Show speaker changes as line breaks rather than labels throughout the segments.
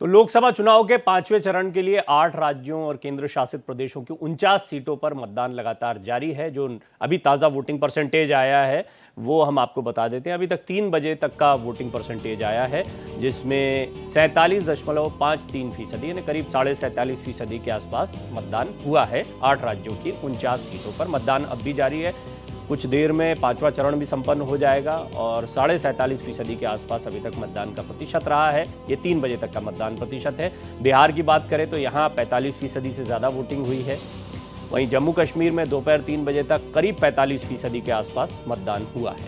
तो लोकसभा चुनाव के 5वें चरण के लिए 8 राज्यों और केंद्र शासित प्रदेशों की 49 सीटों पर मतदान लगातार जारी है। जो अभी ताज़ा वोटिंग परसेंटेज आया है वो हम आपको बता देते हैं। अभी तक 3 बजे तक का वोटिंग परसेंटेज आया है, जिसमें 47.53% यानी करीब 47.5% के आसपास मतदान हुआ है। 8 राज्यों की 49 सीटों पर मतदान अब भी जारी है। कुछ देर में 5वां चरण भी संपन्न हो जाएगा और 47.5% के आसपास अभी तक मतदान का प्रतिशत रहा है। ये 3 बजे तक का मतदान प्रतिशत है। बिहार की बात करें तो यहाँ 45% से ज़्यादा वोटिंग हुई है। वहीं जम्मू कश्मीर में दोपहर 3 बजे तक करीब 45% के आसपास मतदान हुआ है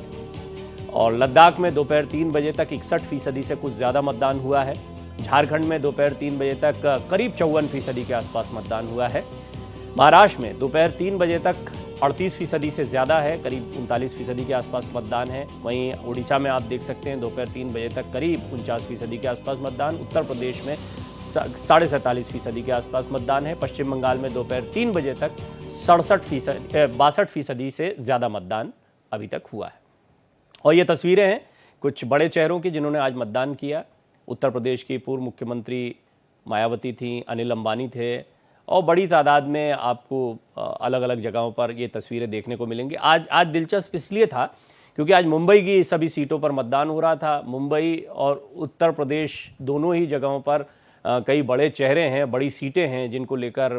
और लद्दाख में दोपहर 3 बजे तक 61% से कुछ ज़्यादा मतदान हुआ है। झारखंड में दोपहर 3 बजे तक करीब 54% के आसपास मतदान हुआ है। महाराष्ट्र में दोपहर 3 बजे तक 38% से ज़्यादा है, करीब 39% के आसपास मतदान है। वहीं उड़ीसा में आप देख सकते हैं दोपहर 3 बजे तक करीब 49% के आसपास मतदान। उत्तर प्रदेश में 47.5% के आसपास मतदान है। पश्चिम बंगाल में दोपहर 3 बजे तक 62% से ज़्यादा मतदान अभी तक हुआ है। और ये तस्वीरें हैं कुछ बड़े चेहरों की जिन्होंने आज मतदान किया। उत्तर प्रदेश की पूर्व मुख्यमंत्री मायावती थी, अनिल अंबानी थे और बड़ी तादाद में आपको अलग अलग जगहों पर ये तस्वीरें देखने को मिलेंगी। आज दिलचस्प इसलिए था क्योंकि आज मुंबई की सभी सीटों पर मतदान हो रहा था। मुंबई और उत्तर प्रदेश दोनों ही जगहों पर कई बड़े चेहरे हैं, बड़ी सीटें हैं जिनको लेकर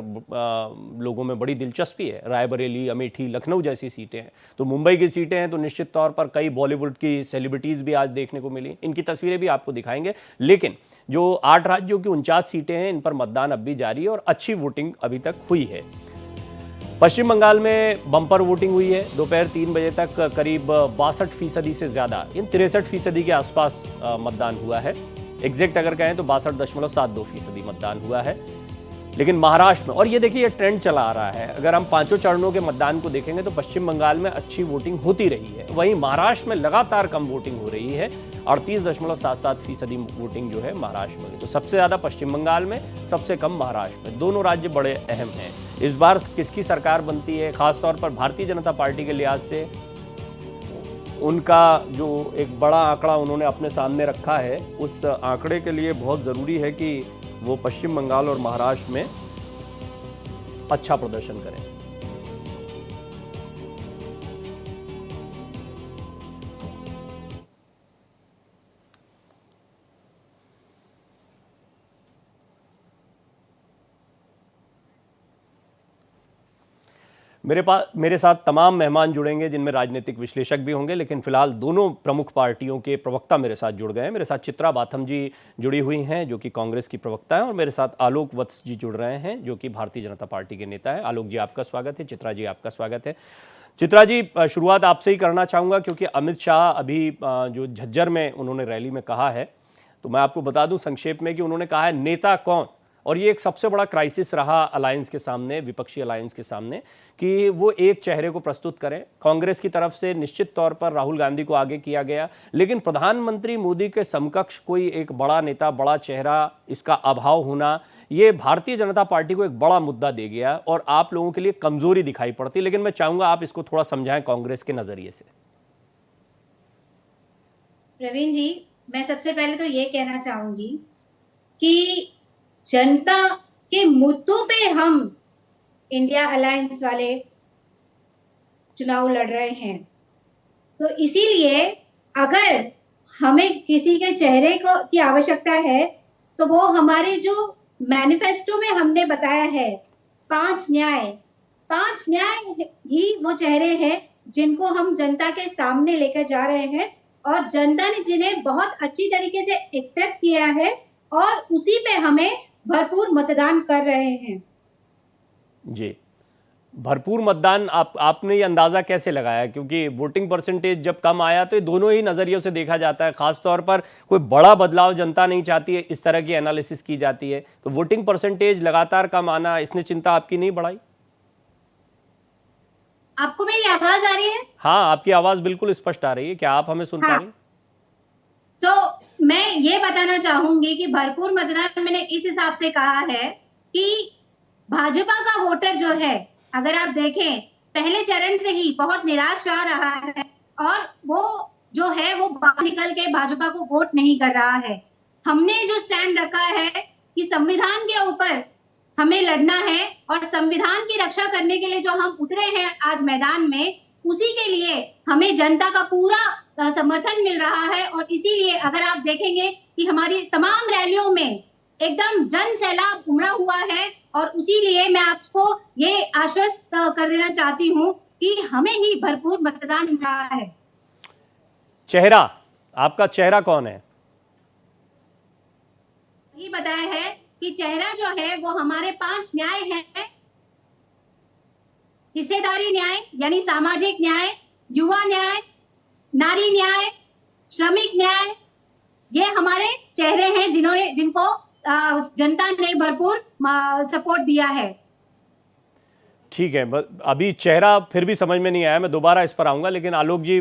लोगों में बड़ी दिलचस्पी है। रायबरेली, अमेठी, लखनऊ जैसी सीटें हैं। तो मुंबई की सीटें हैं तो निश्चित तौर पर कई बॉलीवुड की सेलिब्रिटीज़ भी आज देखने को मिली। इनकी तस्वीरें भी आपको दिखाएंगे। लेकिन जो 8 राज्यों की 49 सीटें हैं इन पर मतदान अब भी जारी है और अच्छी वोटिंग अभी तक हुई है। पश्चिम बंगाल में बम्पर वोटिंग हुई है। दोपहर 3 बजे तक करीब 62% से ज़्यादा, इन 63% के आसपास मतदान हुआ है। एग्जैक्ट अगर कहें तो 62.72% मतदान हुआ है। लेकिन महाराष्ट्र में, और ये देखिए ये ट्रेंड चला आ रहा है, अगर हम 5 चरणों के मतदान को देखेंगे तो पश्चिम बंगाल में अच्छी वोटिंग होती रही है। वहीं महाराष्ट्र में लगातार कम वोटिंग हो रही है। 38.77% वोटिंग जो है महाराष्ट्र में। तो सबसे ज़्यादा पश्चिम बंगाल में, सबसे कम महाराष्ट्र में। दोनों राज्य बड़े अहम हैं। इस बार किसकी सरकार बनती है, खासतौर पर भारतीय जनता पार्टी के लिहाज से उनका जो एक बड़ा आंकड़ा उन्होंने अपने सामने रखा है, उस आंकड़े के लिए बहुत ज़रूरी है कि वो पश्चिम बंगाल और महाराष्ट्र में अच्छा प्रदर्शन करें। मेरे साथ तमाम मेहमान जुड़ेंगे जिनमें राजनीतिक विश्लेषक भी होंगे, लेकिन फिलहाल दोनों प्रमुख पार्टियों के प्रवक्ता मेरे साथ जुड़ गए हैं। मेरे साथ चित्रा बाथम जी जुड़ी हुई हैं जो कि कांग्रेस की प्रवक्ता हैं और मेरे साथ आलोक वत्स जी जुड़ रहे हैं जो कि भारतीय जनता पार्टी के नेता हैं। आलोक जी आपका स्वागत है, चित्रा जी आपका स्वागत है। चित्रा जी, शुरुआत आपसे ही करना चाहूँगा क्योंकि अमित शाह अभी जो झज्जर में उन्होंने रैली में कहा है, तो मैं आपको बता दूं संक्षेप में कि उन्होंने कहा है नेता कौन, और ये एक सबसे बड़ा क्राइसिस रहा अलायंस के सामने, विपक्षी अलायंस के सामने, कि वो एक चेहरे को प्रस्तुत करें। कांग्रेस की तरफ से निश्चित तौर पर राहुल गांधी को आगे किया गया, लेकिन प्रधानमंत्री मोदी के समकक्ष कोई एक बड़ा नेता, बड़ा चेहरा, इसका अभाव होना, ये भारतीय जनता पार्टी को एक बड़ा मुद्दा दे गया और आप लोगों के लिए कमजोरी दिखाई पड़ती। लेकिन मैं चाहूंगा आप इसको थोड़ा समझाएं कांग्रेस के नजरिए से।
प्रवीण जी, मैं सबसे पहले तो ये कहना चाहूंगी कि जनता के मुद्दों पे हम इंडिया अलायंस वाले चुनाव लड़ रहे हैं। तो इसीलिए अगर हमें किसी के चेहरे को की आवश्यकता है तो वो हमारे जो मैनिफेस्टो में हमने बताया है, 5 न्याय ही वो चेहरे हैं जिनको हम जनता के सामने लेकर जा रहे हैं और जनता ने जिन्हें बहुत अच्छी तरीके से एक्सेप्ट किया है और उसी पे हमें भरपूर मतदान कर रहे हैं।
जी, भरपूर मतदान आपने ये अंदाजा कैसे लगाया, क्योंकि वोटिंग परसेंटेज जब कम आया तो ये दोनों ही नजरियों से देखा जाता है। खासतौर पर कोई बड़ा बदलाव जनता नहीं चाहती है, इस तरह की एनालिसिस की जाती है। तो वोटिंग परसेंटेज लगातार कम आना, इसने चिंता आपकी नहीं बढ़ाई?
आपको मेरी आवाज आ रही है?
हाँ, आपकी आवाज बिल्कुल स्पष्ट आ रही है। क्या आप हमें सुन पा रही हैं?
मैं ये बताना चाहूंगी कि भरपूर मतदान मैंने इस हिसाब से कहा है कि भाजपा का वोटर जो है, अगर आप देखें, पहले चरण से ही बहुत निराश आ रहा है और वो जो है वो बाहर निकल के भाजपा को वोट नहीं कर रहा है। हमने जो स्टैंड रखा है कि संविधान के ऊपर हमें लड़ना है और संविधान की रक्षा करने के लिए जो हम उतरे हैं आज मैदान में, उसी के लिए हमें जनता का पूरा समर्थन मिल रहा है। और इसीलिए अगर आप देखेंगे कि हमारी तमाम रैलियों में एकदम जन सैलाब उमड़ा हुआ है, और उसी लिए मैं आपको ये आश्वस्त कर देना चाहती हूँ कि हमें ही भरपूर मतदान मिल रहा है।
चेहरा, आपका चेहरा कौन है?
ये बताया है कि चेहरा जो है वो हमारे 5 न्याय हैं। हिस्सेदारी न्याय यानी सामाजिक न्याय, युवा न्याय, नारी न्याय, श्रमिक न्याय, ये हमारे चेहरे हैं जिनको जनता ने भरपूर सपोर्ट दिया है।
ठीक है, अभी चेहरा फिर भी समझ में नहीं आया, मैं दोबारा इस पर आऊंगा। लेकिन आलोक जी,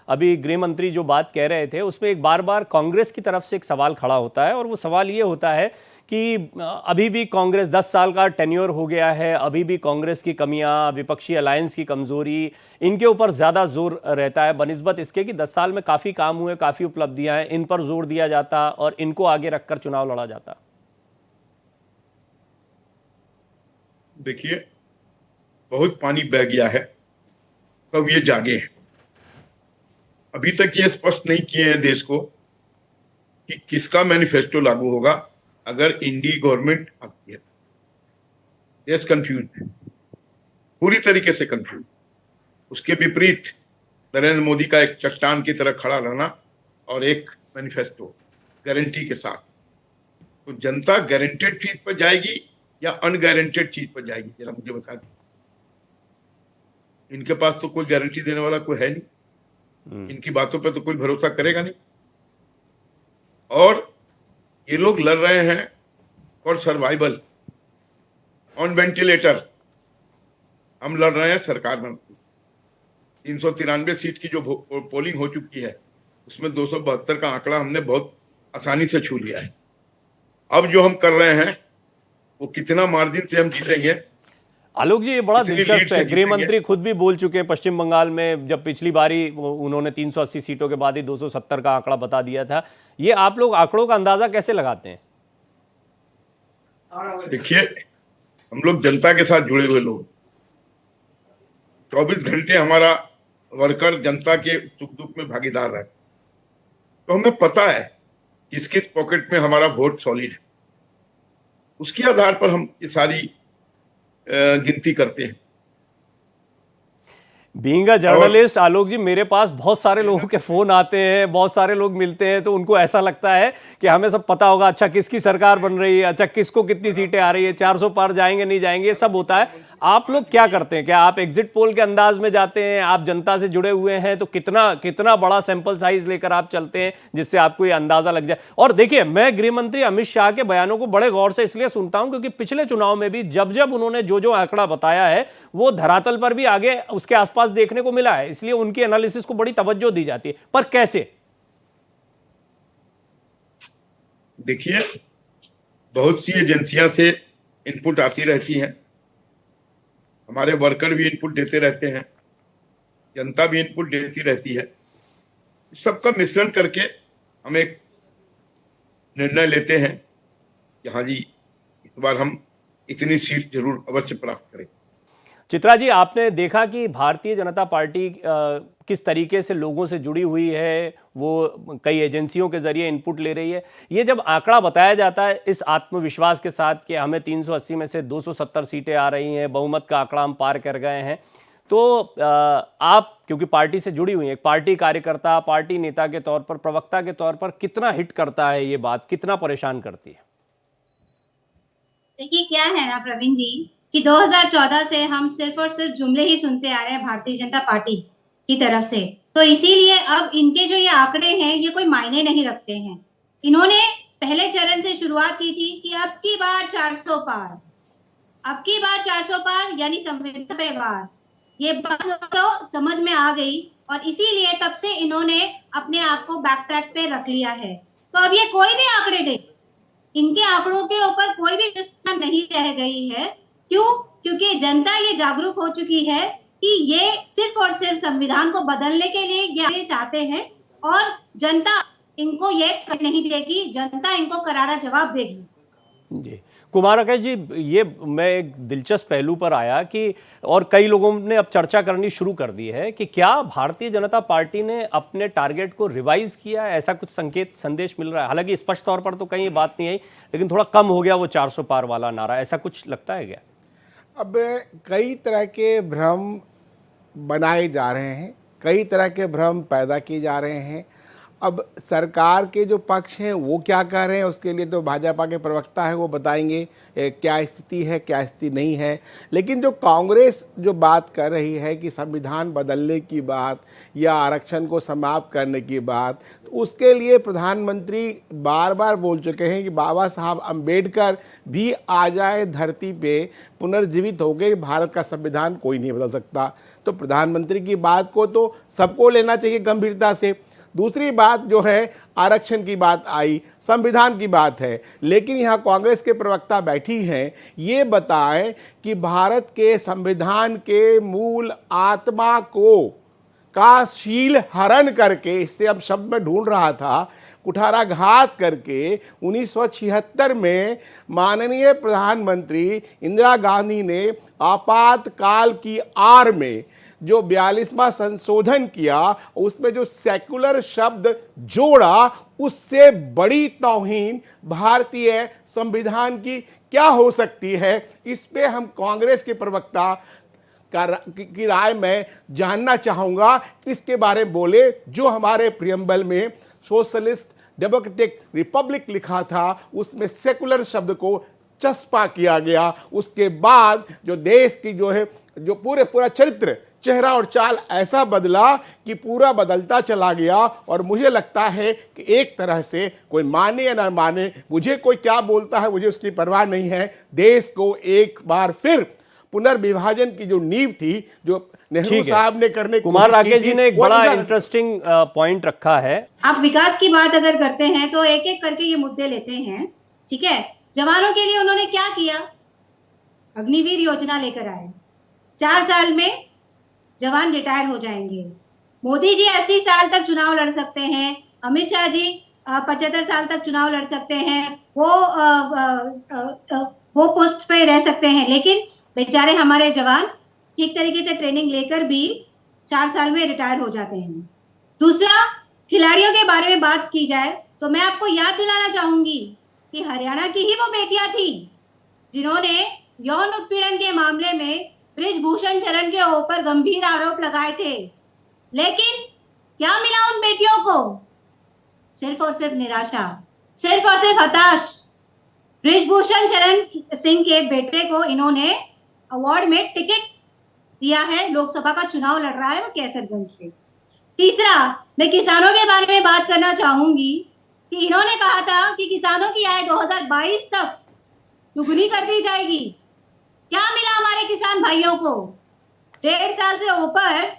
अभी गृह मंत्री जो बात कह रहे थे उसमें एक बार बार कांग्रेस की तरफ से एक सवाल खड़ा होता है, और वो सवाल ये होता है कि अभी भी कांग्रेस 10 साल का टेन्योर हो गया है, अभी भी कांग्रेस की कमियां, विपक्षी अलायंस की कमजोरी, इनके ऊपर ज़्यादा जोर रहता है बनिस्बत इसके कि 10 साल में काफ़ी काम हुए, काफ़ी उपलब्धियां हैं, इन पर जोर दिया जाता और इनको आगे रखकर चुनाव लड़ा जाता।
देखिए, बहुत पानी बह गया है, कब ये जागे हैं। अभी तक ये स्पष्ट नहीं किए हैं देश को कि किसका मैनिफेस्टो लागू होगा अगर इंडी गवर्नमेंट आती है। देश कंफ्यूज है, पूरी तरीके से कंफ्यूज। उसके विपरीत नरेंद्र मोदी का एक चट्टान की तरह खड़ा रहना और एक मैनिफेस्टो गारंटी के साथ। तो जनता गारंटेड चीज पर जाएगी या अनगारंटेड चीज पर जाएगी, जरा मुझे बता दीजिए। इनके पास तो कोई गारंटी देने वाला कोई है नहीं, इनकी बातों पर तो कोई भरोसा करेगा नहीं। और ये लोग लड़ रहे हैं फॉर सर्वाइवल, ऑन वेंटिलेटर। हम लड़ रहे हैं सरकार में। 393 सीट की जो पोलिंग हो चुकी है उसमें 272 का आंकड़ा हमने बहुत आसानी से छू लिया है। अब जो हम कर रहे हैं वो कितना मार्जिन से हम जीतेंगे।
आलोक जी, ये बड़ा दिलचस्प है, गृह मंत्री खुद भी बोल चुके हैं पश्चिम बंगाल में, जब पिछली बारी उन्होंने 380 सीटों के बाद ही 270 का आंकड़ा बता दिया था। ये आप लोग आंकड़ों का अंदाजा कैसे लगाते हैं?
देखिए, हम लोग जनता के साथ जुड़े हुए लोग, 24 घंटे हमारा वर्कर जनता के सुख दुख में भागीदार रहे, तो हमें पता है किस किस पॉकेट में हमारा वोट सॉलिड है। उसके आधार पर हम ये सारी गिनती करते हैं।
बीइंग अ जर्नलिस्ट आलोक जी, मेरे पास बहुत सारे लोगों के फोन आते हैं, बहुत सारे लोग मिलते हैं, तो उनको ऐसा लगता है कि हमें सब पता होगा, अच्छा किसकी सरकार बन रही है, अच्छा किसको कितनी सीटें आ रही है, 400 पार जाएंगे नहीं जाएंगे, ये सब होता है। आप लोग क्या करते हैं? क्या आप एग्जिट पोल के अंदाज में जाते हैं? आप जनता से जुड़े हुए हैं तो कितना बड़ा सैंपल साइज लेकर आप चलते हैं जिससे आपको ये अंदाजा लग जाए? और देखिए, मैं गृह मंत्री अमित शाह के बयानों को बड़े गौर से इसलिए सुनता हूं क्योंकि पिछले चुनाव में भी जब उन्होंने जो आंकड़ा बताया है वो धरातल पर भी आगे उसके आसपास देखने को मिला है, इसलिए उनकी एनालिसिस को बड़ी तवज्जो दी जाती है। पर कैसे?
देखिए, बहुत सी एजेंसियां से इनपुट आती रहती हैं, हमारे वर्कर भी इनपुट देते रहते हैं, जनता भी इनपुट देती रहती है। सबका मिश्रण करके हम एक निर्णय लेते हैं कि हाँ जी, इस बार हम इतनी सीट जरूर अवश्य प्राप्त करें।
चित्रा जी, आपने देखा कि भारतीय जनता पार्टी किस तरीके से लोगों से जुड़ी हुई है, वो कई एजेंसियों के जरिए इनपुट ले रही है। ये जब आंकड़ा बताया जाता है इस आत्मविश्वास के साथ कि हमें 380 में से 270 सीटें आ रही हैं, बहुमत का आंकड़ा हम पार कर गए हैं, तो आप क्योंकि पार्टी से जुड़ी हुई हैं, एक पार्टी कार्यकर्ता, पार्टी नेता के तौर पर, प्रवक्ता के तौर पर, कितना हिट करता है ये बात, कितना परेशान करती है?
देखिए, क्या है ना प्रवीण जी कि 2014 से हम सिर्फ और सिर्फ जुमले ही सुनते आ रहे हैं भारतीय जनता पार्टी की तरफ से, तो इसीलिए अब इनके जो ये आंकड़े हैं ये कोई मायने नहीं रखते हैं। इन्होंने पहले चरण से शुरुआत की थी कि अब की बार 400 पार, अब की बार 400 पार यानी संविधान पे वार, ये बात तो समझ में आ गई और इसीलिए तब से इन्होंने अपने आप को बैक ट्रैक पे रख लिया है। तो अब ये कोई भी आंकड़े दे, इनके आंकड़ों के ऊपर कोई भी विस्तार नहीं रह गई है। क्यों? क्योंकि जनता ये जागरूक हो चुकी है कि ये सिर्फ और सिर्फ संविधान को बदलने के लिए ये चाहते हैं और जनता इनको ये नहीं देगी, जनता इनको करारा जवाब देगी।
जी, कुमार राकेश जी, ये मैं एक दिलचस्प पहलू पर आया कि और कई लोगों ने अब चर्चा करनी शुरू कर दी है कि क्या भारतीय जनता पार्टी ने अपने टारगेट को रिवाइज किया है, ऐसा कुछ संकेत संदेश मिल रहा है। हालांकि स्पष्ट तौर पर तो कहीं ये बात नहीं आई, लेकिन थोड़ा कम हो गया वो 400 पार वाला नारा, ऐसा कुछ लगता है क्या?
अब कई तरह के भ्रम बनाए जा रहे हैं, कई तरह के भ्रम पैदा किए जा रहे हैं। अब सरकार के जो पक्ष हैं वो क्या कह रहे हैं, उसके लिए तो भाजपा के प्रवक्ता है, वो बताएंगे क्या स्थिति है, क्या स्थिति नहीं है। लेकिन जो कांग्रेस जो बात कर रही है कि संविधान बदलने की बात या आरक्षण को समाप्त करने की बात, तो उसके लिए प्रधानमंत्री बार बार बोल चुके हैं कि बाबा साहब अम्बेडकर भी आ जाए धरती पे, पुनर्जीवित हो गए, भारत का संविधान कोई नहीं बदल सकता। तो प्रधानमंत्री की बात को तो सबको लेना चाहिए गंभीरता से। दूसरी बात जो है, आरक्षण की बात आई, संविधान की बात है, लेकिन यहाँ कांग्रेस के प्रवक्ता बैठी हैं, ये बताएं कि भारत के संविधान के मूल आत्मा को का शील हरण करके, इससे अब शब्द में ढूंढ रहा था, कुठाराघात करके 1976 में माननीय प्रधानमंत्री इंदिरा गांधी ने आपातकाल की आड़ में जो 42वां संशोधन किया, उसमें जो सेकुलर शब्द जोड़ा, उससे बड़ी तौहीन भारतीय संविधान की क्या हो सकती है। इस पे हम कांग्रेस के प्रवक्ता की राय में जानना चाहूँगा, इसके बारे में बोले। जो हमारे प्रियम्बल में सोशलिस्ट डेमोक्रेटिक रिपब्लिक लिखा था, उसमें सेकुलर शब्द को चस्पा किया गया। उसके बाद जो देश की जो है, जो पूरा चरित्र, चेहरा और चाल ऐसा बदला कि पूरा बदलता चला गया। और मुझे लगता है कि एक तरह से कोई माने या ना माने, मुझे कोई क्या बोलता है, मुझे उसकी परवाह नहीं है। देश को एक बार फिर पुनर्विभाजन की जो नींव थी, जो नेहरू साहब ने करने की
कुमार
कोशिश की
राकेश जी
थी,
ने एक बड़ा इंटरेस्टिंग पॉइंट रखा है।
आप विकास की बात अगर करते हैं तो एक एक करके ये मुद्दे लेते हैं, ठीक है। जवानों के लिए उन्होंने क्या किया? अग्निवीर योजना लेकर आए, 4 साल में जवान रिटायर हो जाएंगे। मोदी जी 80 साल तक चुनाव लड़ सकते हैं, अमित शाह जी 75 साल तक चुनाव लड़ सकते हैं, वो पोस्ट पे रह सकते हैं, लेकिन बेचारे हमारे जवान ठीक तरीके से ट्रेनिंग लेकर भी 4 साल में रिटायर हो जाते हैं। दूसरा, खिलाड़ियों के बारे में बात की जाए तो मैं आपको याद दिलाना चाहूंगी कि हरियाणा की ही वो बेटियां थी जिन्होंने यौन उत्पीड़न के मामले में बृजभूषण शरण के ऊपर गंभीर आरोप लगाए थे। लेकिन क्या मिला उन बेटियों को? सिर्फ और सिर्फ निराशा, सिर्फ और सिर्फ हताश। बृजभूषण शरण सिंह के बेटे को इन्होंने अवार्ड में टिकट दिया है, लोकसभा का चुनाव लड़ रहा है वो कैसरगंज से। तीसरा, मैं किसानों के बारे में बात करना चाहूंगी कि इन्होंने कहा था कि किसानों की आय 2022 तक दुगनी कर दी जाएगी। क्या मिला हमारे किसान भाइयों को? 1.5 साल से ऊपर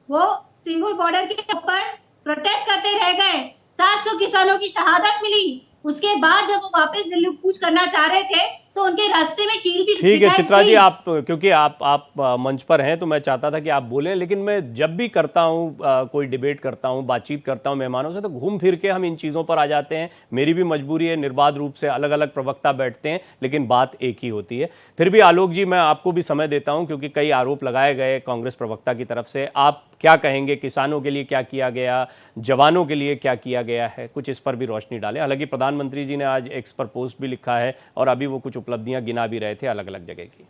वो सिंगुर बॉर्डर के ऊपर प्रोटेस्ट करते रह गए, 700 किसानों की शहादत मिली। उसके बाद जब वो वापस दिल्ली कूच करना चाह रहे थे तो उनके रास्ते में कील भी
ठीक है चित्रा जी, आप क्योंकि आप मंच पर हैं तो मैं चाहता था कि आप बोलें, लेकिन मैं जब भी करता हूं कोई डिबेट करता हूं, बातचीत करता हूं मेहमानों से, तो घूम फिर के हम इन चीज़ों पर आ जाते हैं। मेरी भी मजबूरी है, निर्बाध रूप से अलग अलग प्रवक्ता बैठते हैं लेकिन बात एक ही होती है। फिर भी आलोक जी, मैं आपको भी समय देता हूँ क्योंकि कई आरोप लगाए गए कांग्रेस प्रवक्ता की तरफ से। आप क्या कहेंगे, किसानों के लिए क्या किया गया, जवानों के लिए क्या किया गया है, कुछ इस पर भी रोशनी डालें। हालांकि प्रधानमंत्री जी ने आज एक्स पर पोस्ट भी लिखा है और अभी वो कुछ उपलब्धियां गिना भी रहे थे अलग अलग जगह की।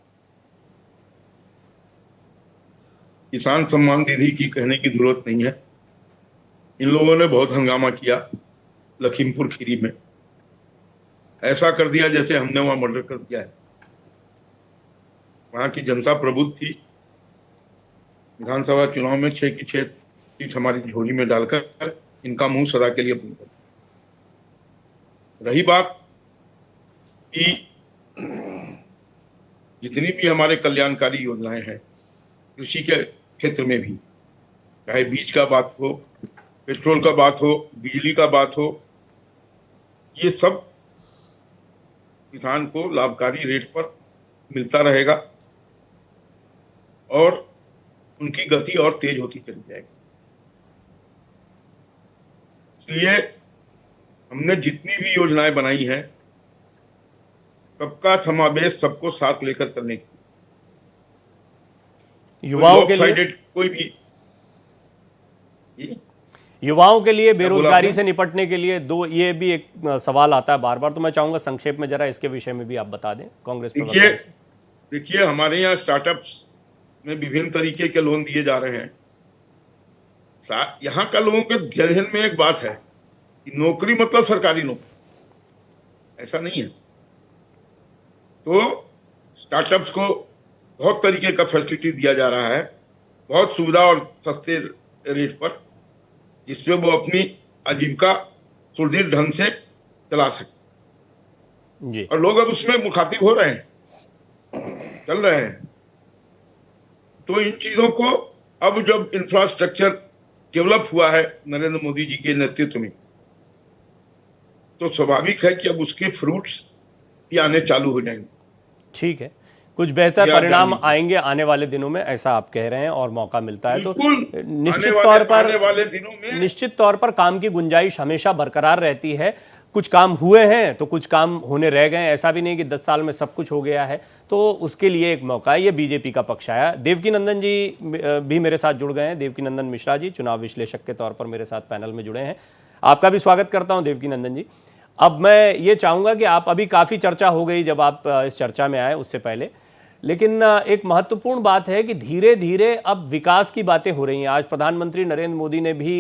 किसान सम्मान निधि की कहने की जरूरत नहीं है। इन लोगों ने बहुत हंगामा किया लखीमपुर खीरी में, ऐसा कर दिया जैसे हमने वहां मर्डर कर दिया है। वहां की जनता प्रबुद्ध थी। विधानसभा चुनाव में 6 की 6 सीट हमारी झोली में डालकर इनका मुंह सदा के लिए बंद कर दिया। रही बात कि जितनी भी हमारे कल्याणकारी योजनाएं हैं, कृषि के क्षेत्र में भी, चाहे बीज का बात हो, पेट्रोल का बात हो, बिजली का बात हो, ये सब किसान को लाभकारी रेट पर मिलता रहेगा और उनकी गति और तेज होती चली जाएगी। इसलिए हमने जितनी भी योजनाएं बनाई हैं, सबका समावेश सबको साथ लेकर करने की।
युवाओं के लिए
लॉपसाइडेड कोई भी
युवाओं के लिए
बोला
बेरोजगारी
आपने?
से निपटने के लिए दो, ये भी एक सवाल आता है बार बार, तो मैं चाहूंगा संक्षेप में जरा इसके विषय में भी आप बता दें कांग्रेस प्रवक्ता।
देखिए हमारे यहाँ स्टार्टअप्स में विभिन्न तरीके के लोन दिए जा रहे हैं। यहाँ का लोगों के ध्यान में एक बात है कि नौकरी मतलब सरकारी नौकरी, ऐसा नहीं है। तो स्टार्टअप्स को बहुत तरीके का फैसिलिटी दिया जा रहा है, बहुत सुविधा और सस्ते रेट पर, जिसमें वो अपनी आजीविका सुदृढ़ ढंग से चला सके
जी।
और लोग अब उसमें मुखातिब हो रहे हैं, चल रहे हैं। तो इन चीजों को अब जब इंफ्रास्ट्रक्चर डेवलप हुआ है नरेंद्र मोदी जी के नेतृत्व में, तो स्वाभाविक है कि अब उसके फ्रूट्स भी आने चालू हो जाएंगे।
ठीक है, कुछ बेहतर
या
परिणाम
जानिए।
आएंगे आने वाले दिनों में, ऐसा आप कह रहे हैं, और मौका मिलता है तो
बिल्कुल
निश्चित
आने वाले दिनों में
निश्चित तौर पर काम की गुंजाइश हमेशा बरकरार रहती है। कुछ काम हुए हैं तो कुछ काम होने रह गए, ऐसा भी नहीं कि 10 साल में सब कुछ हो गया है, तो उसके लिए एक मौका है। ये बीजेपी का पक्ष आया। देवकी नंदन जी भी मेरे साथ जुड़ गए हैं। देवकी नंदन मिश्रा जी चुनाव विश्लेषक के तौर पर मेरे साथ पैनल में जुड़े हैं। आपका भी स्वागत करता हूं देवकी नंदन जी। अब मैं ये चाहूंगा कि आप, अभी काफ़ी चर्चा हो गई जब आप इस चर्चा में आए, उससे पहले, लेकिन एक महत्वपूर्ण बात है कि धीरे धीरे अब विकास की बातें हो रही हैं। आज प्रधानमंत्री नरेंद्र मोदी ने भी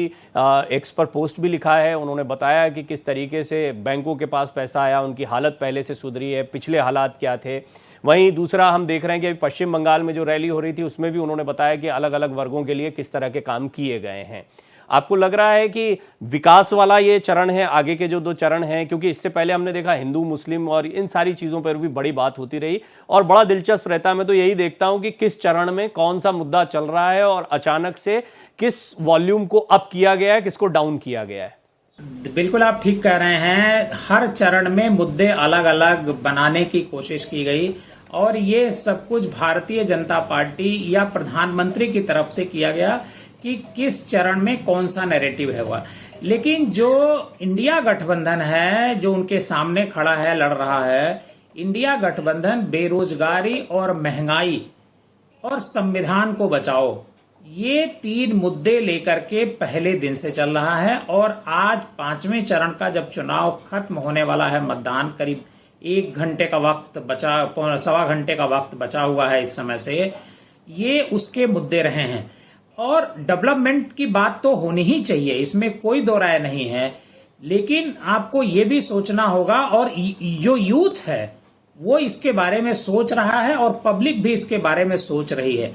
एक्स पर पोस्ट भी लिखा है। उन्होंने बताया कि किस तरीके से बैंकों के पास पैसा आया, उनकी हालत पहले से सुधरी है, पिछले हालात क्या थे। वहीं दूसरा हम देख रहे हैं कि अभी पश्चिम बंगाल में जो रैली हो रही थी उसमें भी उन्होंने बताया कि अलग अलग वर्गों के लिए किस तरह के काम किए गए हैं। आपको लग रहा है कि विकास वाला ये चरण है, आगे के जो 2 चरण हैं, क्योंकि इससे पहले हमने देखा हिंदू मुस्लिम और इन सारी चीज़ों पर भी बड़ी बात होती रही, और बड़ा दिलचस्प रहता है। मैं तो यही देखता हूं कि किस चरण में कौन सा मुद्दा चल रहा है और अचानक से किस वॉल्यूम को अप किया गया है, किसको डाउन किया गया है।
बिल्कुल आप ठीक कह रहे हैं। हर चरण में मुद्दे अलग अलग बनाने की कोशिश की गई, और ये सब कुछ भारतीय जनता पार्टी या प्रधानमंत्री की तरफ से किया गया कि किस चरण में कौन सा नैरेटिव है वह। लेकिन जो इंडिया गठबंधन है, जो उनके सामने खड़ा है, लड़ रहा है, इंडिया गठबंधन बेरोजगारी और महंगाई और संविधान को बचाओ, ये 3 मुद्दे लेकर के पहले दिन से चल रहा है। और आज 5वें चरण का जब चुनाव खत्म होने वाला है, मतदान करीब 1 घंटे का वक्त बचा, सवा घंटे का वक्त बचा हुआ है इस समय से, ये उसके मुद्दे रहे हैं। और डेवलपमेंट की बात तो होनी ही चाहिए, इसमें कोई दो राय नहीं है, लेकिन आपको ये भी सोचना होगा, और जो यूथ है वो इसके बारे में सोच रहा है और पब्लिक भी इसके बारे में सोच रही है।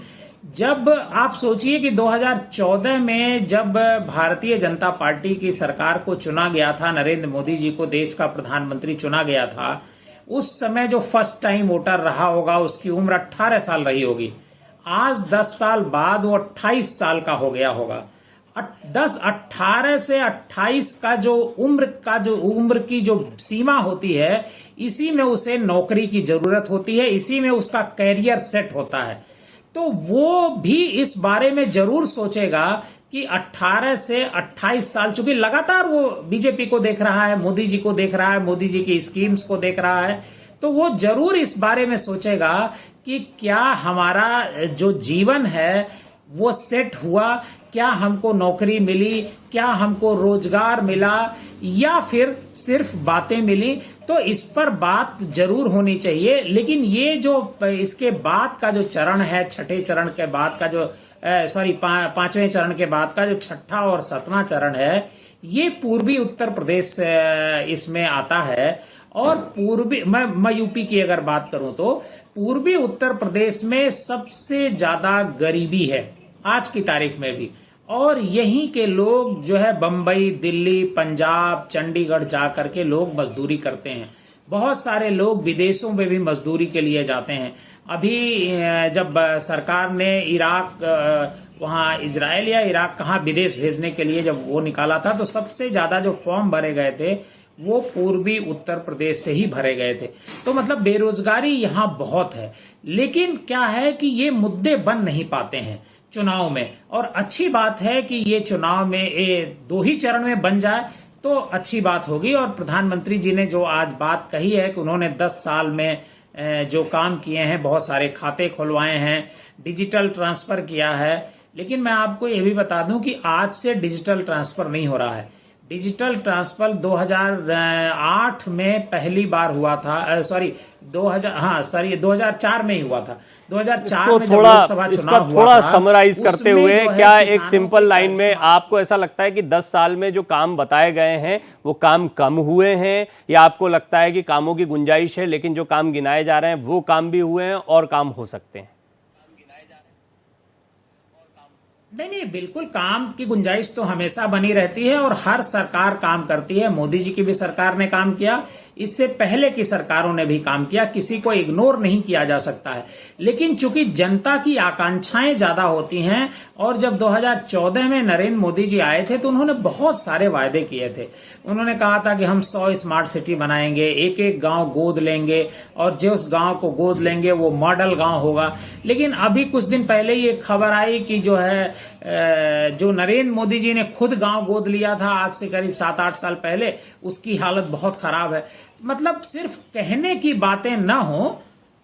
जब आप सोचिए कि 2014 में जब भारतीय जनता पार्टी की सरकार को चुना गया था, नरेंद्र मोदी जी को देश का प्रधानमंत्री चुना गया था, उस समय जो फर्स्ट टाइम वोटर रहा होगा उसकी उम्र 18 साल रही होगी। आज 10 साल बाद वो 28 साल का हो गया होगा। 18 से 28 का जो उम्र की जो सीमा होती है, इसी में उसे नौकरी की जरूरत होती है, इसी में उसका कैरियर सेट होता है। तो वो भी इस बारे में जरूर सोचेगा कि 18 से 28 साल, चूंकि लगातार वो बीजेपी को देख रहा है, मोदी जी को देख रहा है, मोदी जी की स्कीम्स को देख रहा है, तो वो जरूर इस बारे में सोचेगा कि क्या हमारा जो जीवन है वो सेट हुआ, क्या हमको नौकरी मिली, क्या हमको रोजगार मिला, या फिर सिर्फ बातें मिली। तो इस पर बात जरूर होनी चाहिए। लेकिन ये जो इसके बाद का जो चरण है, छठे चरण के बाद का जो पांचवें चरण के बाद का जो छठा और 7वां चरण है, ये पूर्वी उत्तर प्रदेश इसमें आता है। और पूर्वी, मैं यूपी की अगर बात करूं तो पूर्वी उत्तर प्रदेश में सबसे ज्यादा गरीबी है आज की तारीख में भी, और यहीं के लोग जो है बंबई, दिल्ली, पंजाब, चंडीगढ़ जा करके लोग मजदूरी करते हैं। बहुत सारे लोग विदेशों में भी मजदूरी के लिए जाते हैं। अभी जब सरकार ने इराक, वहाँ इजराइल या इराक, कहाँ विदेश भेजने के लिए जब वो निकाला था, तो सबसे ज्यादा जो फॉर्म भरे गए थे वो पूर्वी उत्तर प्रदेश से ही भरे गए थे। तो मतलब बेरोजगारी यहाँ बहुत है। लेकिन क्या है कि ये मुद्दे बन नहीं पाते हैं चुनाव में, और अच्छी बात है कि ये चुनाव में 2 ही चरण में बन जाए, तो तो अच्छी बात होगी। और प्रधानमंत्री जी ने जो आज बात कही है कि उन्होंने 10 साल में जो काम किए हैं, बहुत सारे खाते खुलवाए हैं, डिजिटल ट्रांसफर किया है, लेकिन मैं आपको ये भी बता दूं कि आज से डिजिटल ट्रांसफर नहीं हो रहा है। डिजिटल ट्रांसफर 2008 में पहली बार हुआ था, सॉरी 2004 में ही हुआ था। 2004 में जब लोकसभा चुनाव हुआ
थोड़ा
था,
समराइज करते
उसमें
हुए
जो है
क्या एक
किसानों
सिंपल
की
लाइन में आपको ऐसा लगता है कि 10 साल में जो काम बताए गए हैं वो काम कम हुए हैं, या आपको लगता है कि कामों की गुंजाइश है लेकिन जो काम गिनाए जा रहे हैं वो काम भी हुए हैं और काम हो सकते हैं?
नहीं, बिल्कुल काम की गुंजाइश तो हमेशा बनी रहती है और हर सरकार काम करती है। मोदी जी की भी सरकार ने काम किया, इससे पहले की सरकारों ने भी काम किया, किसी को इग्नोर नहीं किया जा सकता है। लेकिन चूंकि जनता की आकांक्षाएं ज्यादा होती हैं, और जब 2014 में नरेंद्र मोदी जी आए थे तो उन्होंने बहुत सारे वायदे किए थे। उन्होंने कहा था कि हम 100 स्मार्ट सिटी बनाएंगे, एक एक गांव गोद लेंगे, और जो उस गांव को गोद लेंगे वो मॉडल गांव होगा। लेकिन अभी कुछ दिन पहले ही एक खबर आई कि जो नरेंद्र मोदी जी ने खुद गांव गोद लिया था आज से करीब 7-8 साल पहले, उसकी हालत बहुत खराब है। मतलब सिर्फ कहने की बातें ना हो,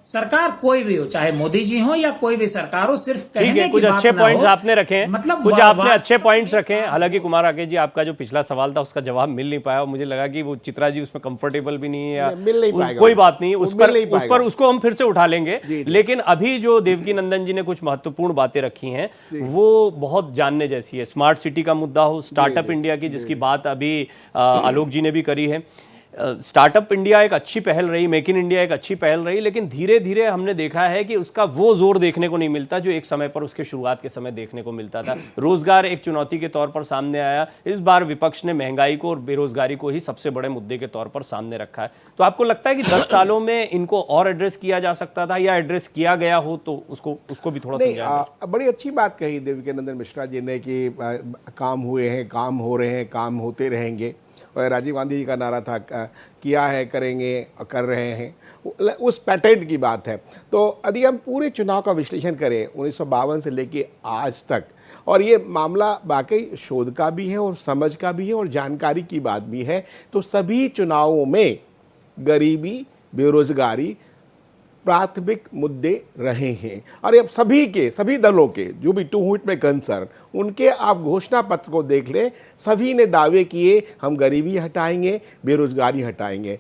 सरकार कोई भी हो, चाहे मोदी जी हो या कोई भी सरकार हो, सिर्फ कहने की
कुछ
बात
अच्छे
ना
पॉइंट्स
हो।
आपने रखे हैं,
मतलब
कुछ आपने अच्छे पॉइंट्स रखे हैं। हालांकि कुमार राकेश जी, आपका जो पिछला सवाल था उसका जवाब मिल नहीं पाया, मुझे लगा कि वो चित्रा जी उसमें कंफर्टेबल भी नहीं है या
मिल नहीं पाएगा।
कोई बात नहीं, उस पर उसको हम फिर से उठा लेंगे।
जी।
लेकिन अभी जो देवकी नंदन जी ने कुछ महत्वपूर्ण बातें रखी हैं वो बहुत जानने जैसी है। स्मार्ट सिटी का मुद्दा हो, स्टार्टअप इंडिया की जिसकी बात अभी आलोक जी ने भी करी है। स्टार्टअप इंडिया एक अच्छी पहल रही, मेक इन इंडिया एक अच्छी पहल रही, लेकिन धीरे धीरे हमने देखा है कि उसका वो जोर देखने को नहीं मिलता जो एक समय पर उसके शुरुआत के समय देखने को मिलता था। रोजगार एक चुनौती के तौर पर सामने आया, इस बार विपक्ष ने महंगाई को और बेरोजगारी को ही सबसे बड़े मुद्दे के तौर पर सामने रखा है। तो आपको लगता है कि 10 सालों में इनको और एड्रेस किया जा सकता था, या एड्रेस किया गया हो तो उसको भी थोड़ा समझाएं?
बड़ी अच्छी बात कही देवकी नंदन मिश्रा जी ने कि काम हुए हैं, काम हो रहे हैं, काम होते रहेंगे। और राजीव गांधी जी का नारा था किया है, करेंगे, कर रहे हैं, उस पैटर्न की बात है। तो यदि हम पूरे चुनाव का विश्लेषण करें 1952 से लेके आज तक, और ये मामला वाकई शोध का भी है और समझ का भी है और जानकारी की बात भी है, तो सभी चुनावों में गरीबी, बेरोजगारी प्राथमिक मुद्दे रहे हैं। और अब सभी दलों के जो भी टू हुट में कंसर्न, उनके आप घोषणा पत्र को देख लें, सभी ने दावे किए हम गरीबी हटाएंगे, बेरोजगारी हटाएंगे।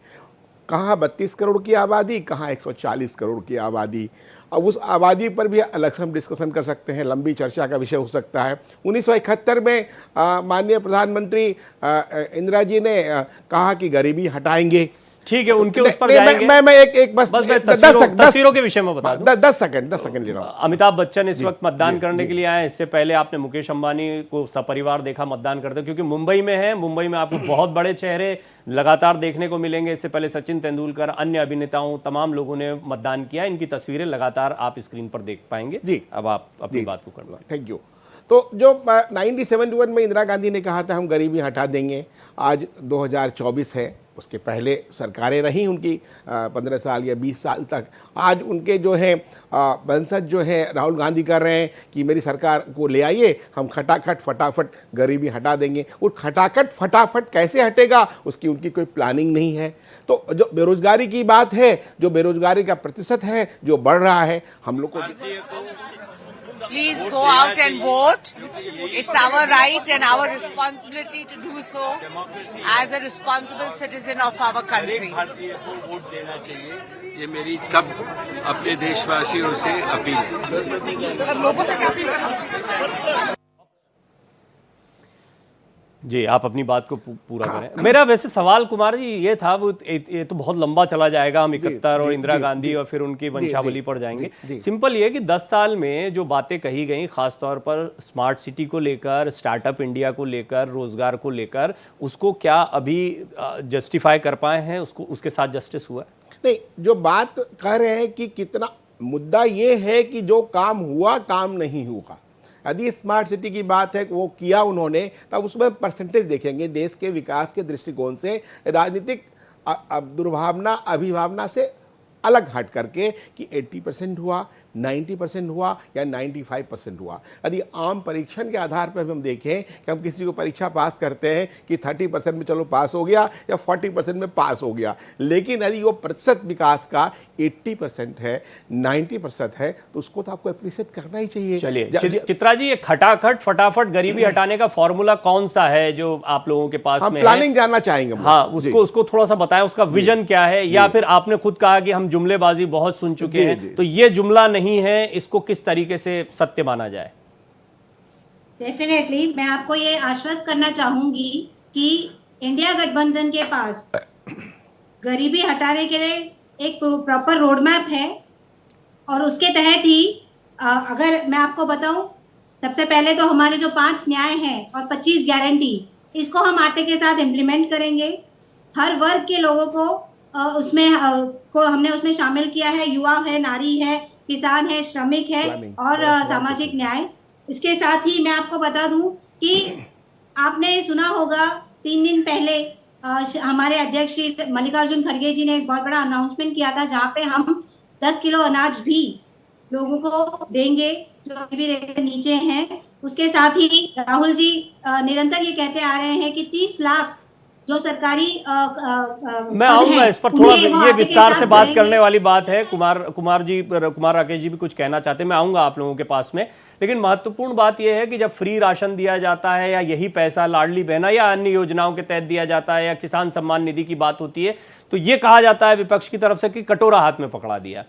कहाँ 32 करोड़ की आबादी, कहाँ 140 करोड़ की आबादी। अब उस आबादी पर भी अलग से हम डिस्कशन कर सकते हैं, लंबी चर्चा का विषय हो सकता है। 1971 में माननीय प्रधानमंत्री इंदिरा जी ने कहा कि गरीबी हटाएंगे।
ठीक है, उनके उस पर जाएंगे।
मैं एक बस
तस्वीरों के विषय में बता दूं।
10 सेकंड ले रहा हूं।
अमिताभ बच्चन इस वक्त मतदान करने के लिए आए। इससे पहले आपने मुकेश अंबानी को सपरिवार देखा मतदान करते, क्योंकि मुंबई में है। मुंबई में आपको बहुत बड़े चेहरे लगातार देखने को मिलेंगे। इससे पहले सचिन तेंदुलकर, अन्य अभिनेताओं, तमाम लोगों ने मतदान किया। इनकी तस्वीरें लगातार आप स्क्रीन पर देख पाएंगे।
जी,
अब आप अपनी बात को कर लो।
Thank you. तो जो 1971 में इंदिरा गांधी ने कहा था हम गरीबी हटा देंगे, आज 2024 है। उसके पहले सरकारें रही उनकी 15 साल या 20 साल तक। आज उनके जो है वंशज जो है राहुल गांधी कर रहे हैं कि मेरी सरकार को ले आइए, हम खटाखट फटाफट गरीबी हटा देंगे। और खटाखट फटाफट कैसे हटेगा उसकी उनकी कोई प्लानिंग नहीं है। तो जो बेरोजगारी की बात है, जो बेरोजगारी का प्रतिशत है जो बढ़ रहा है, हम लोग को
Please go out and vote. It's our right and our responsibility to do so as a responsible citizen of our country.
भारतीय को वोट देना चाहिए, ये मेरी सब अपने देशवासियों से अपील है।
जी, आप अपनी बात को पूरा करें। मेरा वैसे सवाल कुमार जी ये था, वो ये तो बहुत लंबा चला जाएगा, हम 71 और इंदिरा गांधी और फिर उनकी वंशावली पर जाएंगे। सिंपल ये कि 10 साल में जो बातें कही गई, खासतौर पर स्मार्ट सिटी को लेकर, स्टार्टअप इंडिया को लेकर, रोजगार को लेकर, उसको क्या अभी जस्टिफाई कर पाए हैं? उसके साथ जस्टिस हुआ?
नहीं, जो बात कह रहे हैं कि कितना, मुद्दा ये है कि जो काम हुआ काम नहीं हुआ। यदि स्मार्ट सिटी की बात है कि वो किया उन्होंने, तब उसमें परसेंटेज देखेंगे। देश के विकास के दृष्टिकोण से राजनीतिक दुर्भावना, अभिभावना से अलग हट करके कि 80% हुआ, 90% हुआ या 95% हुआ। यदि आम परीक्षण के आधार पर हम देखें कि हम किसी को परीक्षा पास करते हैं कि 30% में चलो पास हो गया या 40% में पास हो गया, लेकिन यदि वो प्रतिशत विकास का 80% है, 90% है, तो उसको तो आपको अप्रिशिएट करना ही चाहिए।
चलिए चित्रा जी, ये खटाखट फटाफट गरीबी हटाने का फॉर्मूला कौन सा है जो आप लोगों के पास
हम
में
प्लानिंग जानना चाहेंगे।
हाँ, उसको थोड़ा सा बताएं, उसका विजन क्या है, या फिर आपने खुद कहा कि हम जुमलेबाजी बहुत सुन चुके हैं, तो ये जुमला नहीं है, इसको किस तरीके से सत्य माना जाए?
डेफिनेटली मैं आपको ये आश्वस्त करना चाहूंगी कि इंडिया गठबंधन के पास गरीबी हटाने के लिए एक प्रॉपर रोड मैप है, और उसके तहत ही अगर मैं आपको बताऊं, सबसे पहले तो हमारे जो 5 न्याय हैं और 25 गारंटी, इसको हम आटे के साथ इम्प्लीमेंट करेंगे। हर वर्ग के लोगों को हमने उसमें शामिल किया है, युवा है, नारी है, किसान है, श्रमिक है और सामाजिक न्याय। इसके साथ ही मैं आपको बता दूं कि आपने सुना होगा 3 दिन पहले हमारे अध्यक्ष श्री मल्लिकार्जुन खड़गे जी ने एक बहुत बड़ा अनाउंसमेंट किया था, जहां पे हम 10 किलो अनाज भी लोगों को देंगे जो गरीबी रेखा नीचे हैं। उसके साथ ही राहुल जी निरंतर ये कहते आ रहे हैं कि 30 लाख जो सरकारी
मैं आऊंगा इस पर, थोड़ा ये विस्तार से बात करने वाली बात है। कुमार राकेश जी भी कुछ कहना चाहते हैं, मैं आऊंगा आप लोगों के पास में, लेकिन महत्वपूर्ण बात यह है कि जब फ्री राशन दिया जाता है या यही पैसा लाडली बहना या अन्य योजनाओं के तहत दिया जाता है या किसान सम्मान निधि की बात होती है, तो ये कहा जाता है विपक्ष की तरफ से कि कटोरा हाथ में पकड़ा दिया।